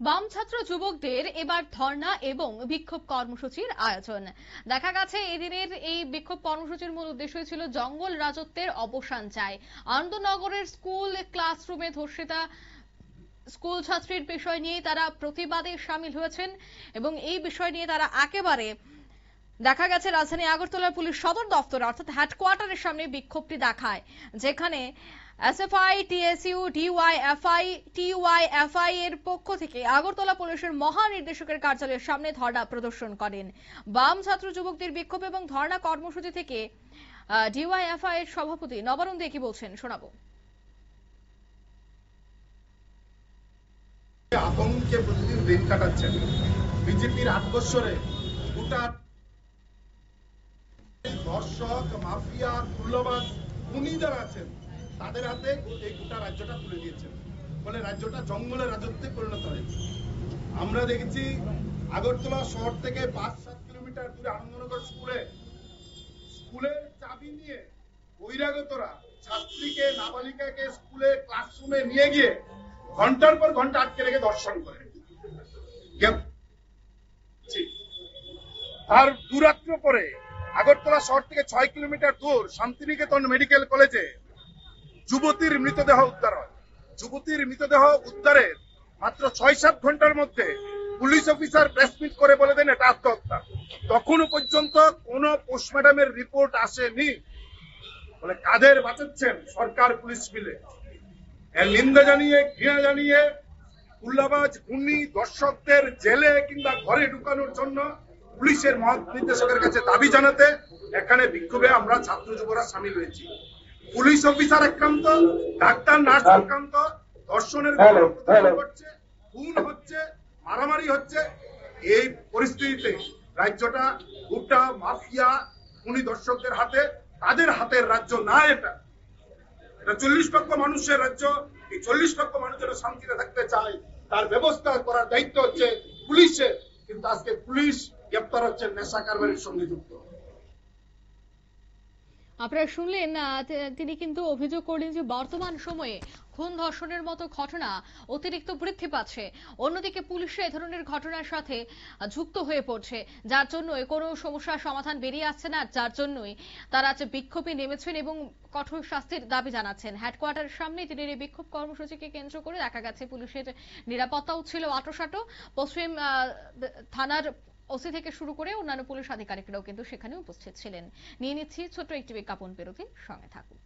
বাম ছাত্র যুবকদের এবার ধর্ণা এবং বিক্ষোভ কর্মসূচির আয়োজন। দেখা গেছে এদিনের এই বিক্ষোভ কর্মসূচির মূল উদ্দেশ্য ছিল জঙ্গল রাজত্বের অবসান চাই। আনন্দনগরের স্কুল ক্লাসরুমে ধর্ষিতা স্কুল ছাত্রীর বিষয় নিয়ে তারা প্রতিবাদে সামিল হয়েছেন এবং এই বিষয় নিয়ে তারা একেবারে দেখা গেছে রাজধানী আগরতলার পুলিশ সদর দপ্তর অর্থাৎ হেডকোয়ার্টারের সামনে বিক্ষোভটি দেখায়, যেখানে এসএফআই, টিএসইউ, টিওয়াইএফআই এর পক্ষ থেকে আগরতলা পুলিশের মহানির্দেশকের কার্যালয়ের সামনে ধর্ণা প্রদর্শন করেন। বাম ছাত্র যুবকদের বিক্ষোভ এবং ধর্ণা কর্মসূচি থেকে ডিওয়াইএফআই এর সভাপতি নবারুণ দে কি বলছেন শোনাবো। আতঙ্কে প্রতিদিন দিন কাটাচ্ছেন। বিজেপির 8 বছরে গোটা ধর্ষক, মাফিয়া, তুল্যবাজ, খুনি যারা আছেন তাদের হাতে এই গোটা রাজ্যটা তুলে দিয়েছেন, ফলে রাজ্যটা জঙ্গলের রাজত্বে পরিণত হয়েছে। আমরা দেখেছি আগরতলা শহর থেকে 5-7 কিলোমিটার দূরে আনন্দনগর স্কুলের চাবি নিয়ে বহিরাগতরা ছাত্রীকে, নাবালিকাকে স্কুলে ক্লাসরুমে নিয়ে গিয়ে ঘন্টার পর ঘন্টা আটকে রেখে ধর্ষণ করে। আর দুরাত্র পরে আগরতলা শহর থেকে 6 কিলোমিটার দূর শান্তিনিকেতন মেডিকেল কলেজে যুবতীর মৃতদেহ উদ্ধার হয়। যুবতীর মৃতদেহ উদ্ধারের মাত্র 6-7 ঘন্টার মধ্যে পুলিশ অফিসার প্রেসমিট করে বলে দেন এটা আত্মহত্যা। তখনও পর্যন্ত কোন পোস্টমর্টমের রিপোর্ট আসেনি। বলে কাদের বাঁচাচ্ছেন সরকার পুলিশ মিলে। এর নিন্দা জানিয়ে, ঘৃণা জানিয়ে তুল্যবাজ, খুনি, দর্শকদের জেলে কিংবা ঘরে ঢুকানোর জন্য পুলিশের মহানির্দেশকের কাছে দাবি জানাতে এখানে বিক্ষোভে আমরা ছাত্র যুবরা সামিল হয়েছি। পুলিশ অফিসার আক্রান্ত, ডাক্তার নার্স আক্রান্ত, ধর্ষণের ঘটছে, খুন হচ্ছে, মারামারি হচ্ছে। এই পরিস্থিতিতে রাজ্যটা গোটা মাফিয়া, খুনি, দর্শকদের হাতে, তাদের হাতের রাজ্য না। এটা 40 লক্ষ মানুষের রাজ্য। এই 40 লক্ষ মানুষ যেন শান্তিতে থাকতে চায় তার ব্যবস্থা করার দায়িত্ব হচ্ছে পুলিশের। কিন্তু আজকে পুলিশ গ্রেপ্তার হচ্ছে নেশা কারবারির সঙ্গে যুক্ত। আপনারা শুনলেন, তিনি কিন্তু অভিযোগ করলেন যে বর্তমান সময়ে খুন ধর্ষণের মতো ঘটনা অতিরিক্ত বৃদ্ধি পাচ্ছে। অন্যদিকে পুলিশ এই ধরনের ঘটনার সাথে যুক্ত হয়ে পড়ছে, যার জন্য কোনো সমস্যার সমাধান বেরিয়ে আসছে না, যার জন্যই তারা বিক্ষোভে নেমেছেন এবং কঠোর শাস্তির দাবি জানাচ্ছেন। হেডকোয়ার্টারের সামনে তিনি এই বিক্ষোভ কর্মসূচিকে কেন্দ্র করে দেখা গেছে পুলিশের নিরাপত্তাও ছিল আঁটোসাঁটো। পশ্চিম থানার ওসি থেকে শুরু করে অন্যান্য পুলিশ আধিকারিকরাও কিন্তু সেখানে উপস্থিত ছিলেন। নিয়ে নিচ্ছি ছোট্ট একটি বিজ্ঞাপন বিরতি, সঙ্গে থাকুন।